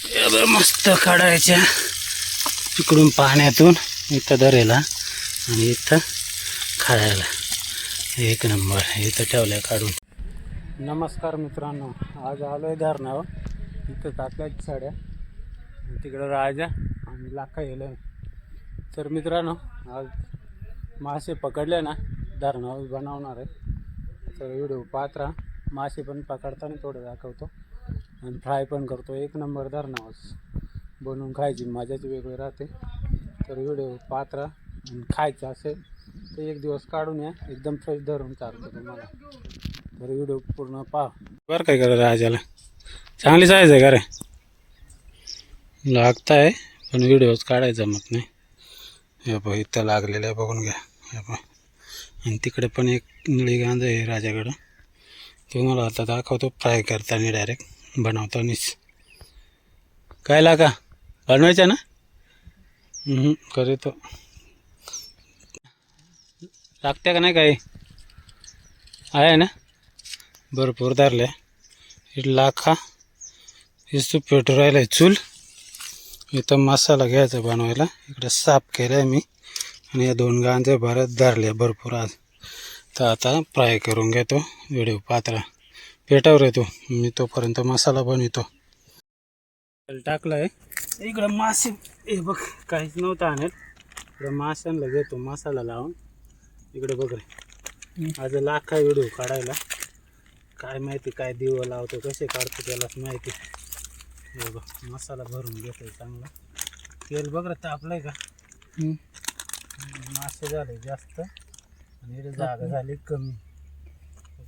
एवढं मस्त काढायच्या तिकडून पाण्यातून इथं धरायला आणि इथं खायला. एक नंबर. इथं ठेवलंय काढून. नमस्कार मित्रांनो, आज आलोय धरणावर. इथं टाकल्यात साड्या, तिकडं राजा आणि लाखा गेलं. तर मित्रांनो, आज मासे पकडले ना धरणावर बनवणार आहे. तर व्हिडिओ पाहत राहा. मासे पण पकडताना थोडं दाखवतो आणि फ्राय पण करतो. एक नंबर धरणावर बनवून खायची मजाच वेगळी राहते. तर व्हिडिओ पाहत राहा आणि खायचं असेल तर एक दिवस काढून या, एकदम फ्रेश धरून चालतो तुम्हाला. तर व्हिडिओ पूर्ण पहा. बरं काय करा राजाला चांगली साईज आहे का रे, लागताय पण व्हिडिओच काढायचा मग नाही. हे बघ इथं लागलेलं आहे, बघून घ्या. हे बघ, आणि तिकडे पण एक निळी गांज आहे राजाकडं. तुम्हाला आता दाखवतो फ्राय करताना डायरेक्ट बनवतानीच. काय लागा बनवायचं ना करीतो. लागते का नाही काही आहे ना, भरपूर धरले. लाखा इस्तू पेटू राहिलं चूल. इथं मसाला घ्यायचा बनवायला. इकडे साफ केलं आहे मी आणि या 2 गांजे भरत धरले भरपूर आज. तर आता फ्राय करून घेतो. व्हिडिओ पात्रा पेटावर येतो मी, तोपर्यंत मसाला बनवतो. टाकलं आहे इकडं मासे. हे बघ काहीच नव्हतं आणत. इकडं माशांना घेतो मसाला लावून. इकडे बघ रे, आज लाखा व्हिडिओ काढायला. काय माहिती काय दिवं लावतो, कसे काढतो त्यालाच माहिती. हे बघ मसाला भरून घेतोय चांगला. तेल बघ रे तापलंय का. मासे झाले जास्त आणि इकडे जागा झाली कमी.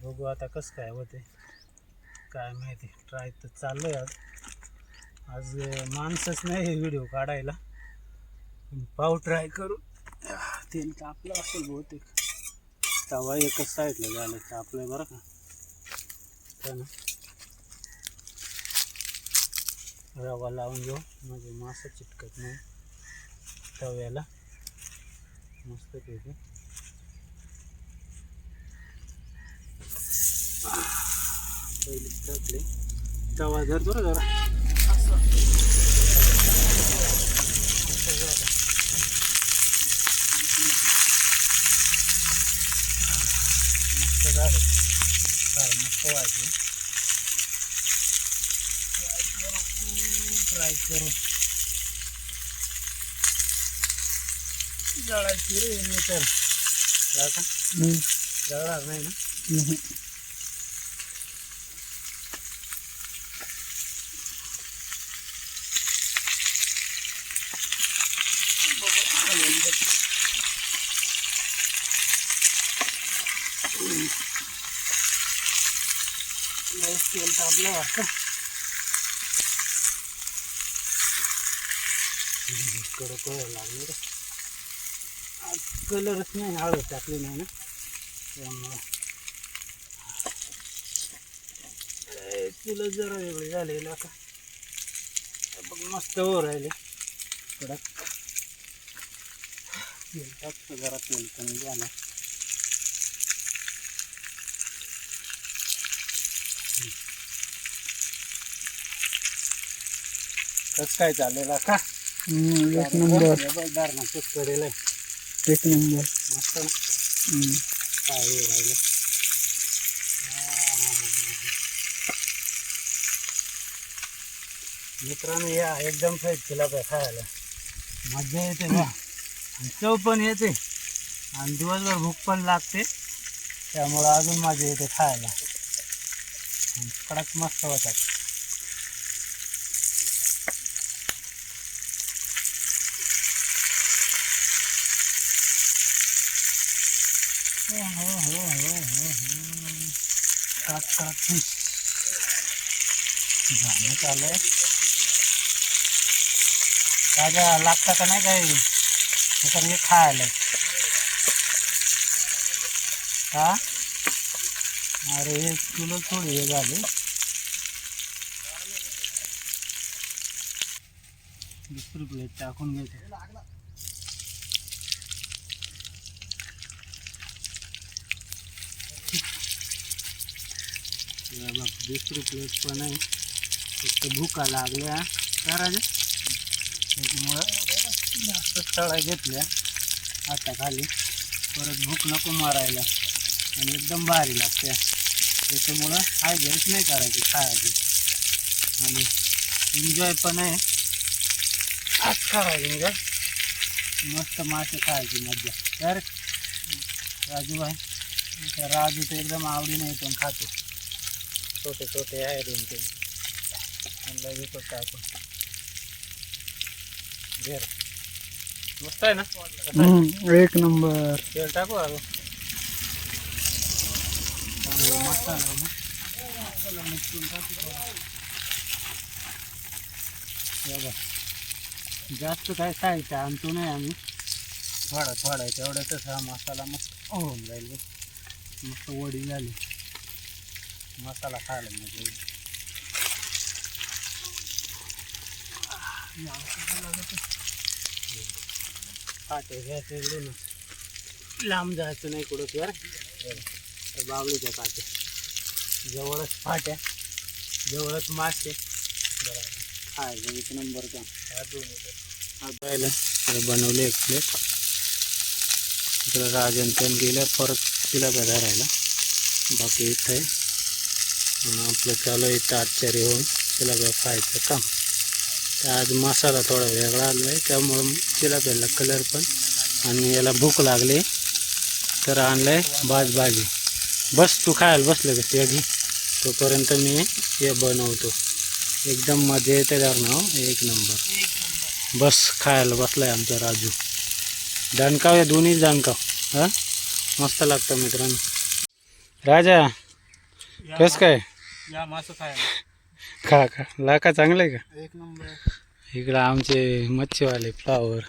बघू आता कसं काय होते काय माहिती. ट्राय तर चाललंय आज. आज माणसंच नाही व्हिडिओ काढायला. पाव ट्राय करू. तेल तापलं असेल बहुतेक. तवा एकच साईडला झालं तापलंय बरं का. ना रवा लावून घेऊ म्हणजे मासा चिटकत नाही तव्याला. मस्त पैकी पहिलीच टाकले. तवा धरतो रे जरा असं. मस्त झालं काय मस्त व्हायचं. ट्राय करू जळायची रे नाही तर जळणार नाही ना. तेल तापलं वाटतं. कडक लागले रे. आज कलरच नाही, हळद टाकली नाही ना त्यामुळं. तुला जरा वेगळी झालेलं का बघ. मस्त हो राहिले कडक. तेल टाकतो जरा, तेल कमी झालं. कसं काय चाललेला का. एक नंबर धरणाचंच करेल आहे. एक नंबर मस्त काय राहिलं. मित्रांनो या एकदम फ्रेश केला पाहिजे खायला. मजा येते बा, चव पण येते आणि दिवसभर भूक पण लागते. त्यामुळं अजून मजा येते खायला. कडक मस्त होतात. झालं चाललंय. ताजा लागतं का नाही काही तर हे खायला का. अरे हे किलो थोडी हे झाली. दुसरी प्लेट टाकून घ्यायची. दुसरी प्लेट पण आहे. फक्त भूका लागल्या राजा त्याच्यामुळं जास्त तळा घेतल्या आता खाली परत भूक नको मारायला आणि एकदम भारी लागते त्याच्यामुळं हाय गॅस नाही करायची खायची आणि एन्जॉय पण आहे आज करायची एन्जॉय मस्त मासे खायची मज्जा तर राजूभाई त्या राजू तर एकदम आवडीने येतो आणि खातो छोटे छोटे आहे 2-3 म्हणलं येतो टाकून घेर मस्त आहे ना एक नंबर तेल टाकू अगं मसाला आहे ना मसाला मिक्स करून टाकू बघा जास्त काय खायचं आणतो नाही आम्ही थोडा थोडा तेवढ्यातच हा मसाला मस्त होऊन जाईल मस्त वडी झाली मसाला खायला मजा येईल फाटे घ्यायचे इकडून लांब जायचं नाही कुठं तर बावळीच्या काटे जवळच फाट्या जवळच मासे खायचं 1 नंबर का हा पाहिलं बनवले एक प्लेट इकडं राजन पण गेल्या परत तिला धरायला बाकी इथं आहे आपलं चालू इथं आश्चर्य होऊन चिलाप्या खायचं काम तर आज मसाला थोडा वेगळा आला आहे त्यामुळं चिलाप्याला कलर पण आणि याला भूक लागली तर आणलं आहे भाजी बस तू खायला बसलं का ते घे तोपर्यंत मी हे बनवतो एकदम मजा येते त्यावर नाव 1 नंबर बस खायला बसलाय आमचा राजू दणकाव या दोन्ही दणकाव हां मस्त लागतं मित्रांनो राजा कस काय या मासं खायला खा लाका चांगलं आहे का 1 नंबर इकडं आमचे मच्छीवाले फ्लावर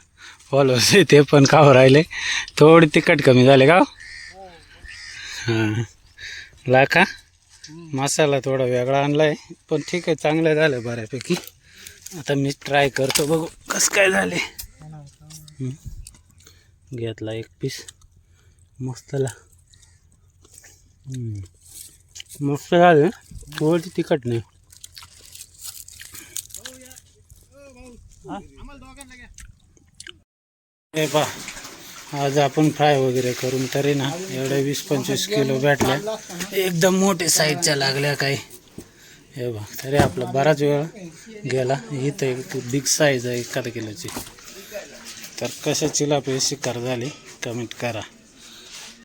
फॉलोअर्स ते पण खाऊ राहिले थोडी तिखट कमी झाले का हां लाका मसाला थोडा वेगळा आणला आहे पण ठीक आहे चांगलं झालं बऱ्यापैकी आता मी ट्राय करतो बघू कसं काय झाले घेतला 1 पीस मस्तला मस्त झालं थोडी तिखट नाही हे पा आज आपण फ्राय वगैरे करून तरी ना एवढ्या 20-25 किलो भेटल्या एकदम मोठे साईजच्या लागल्या काही हे बघ तरी आपला बराच वेळ गेला इथं एक बिग साईज आहे 1 किलोची तर कशा चिलापी शिकार झाली कमेंट करा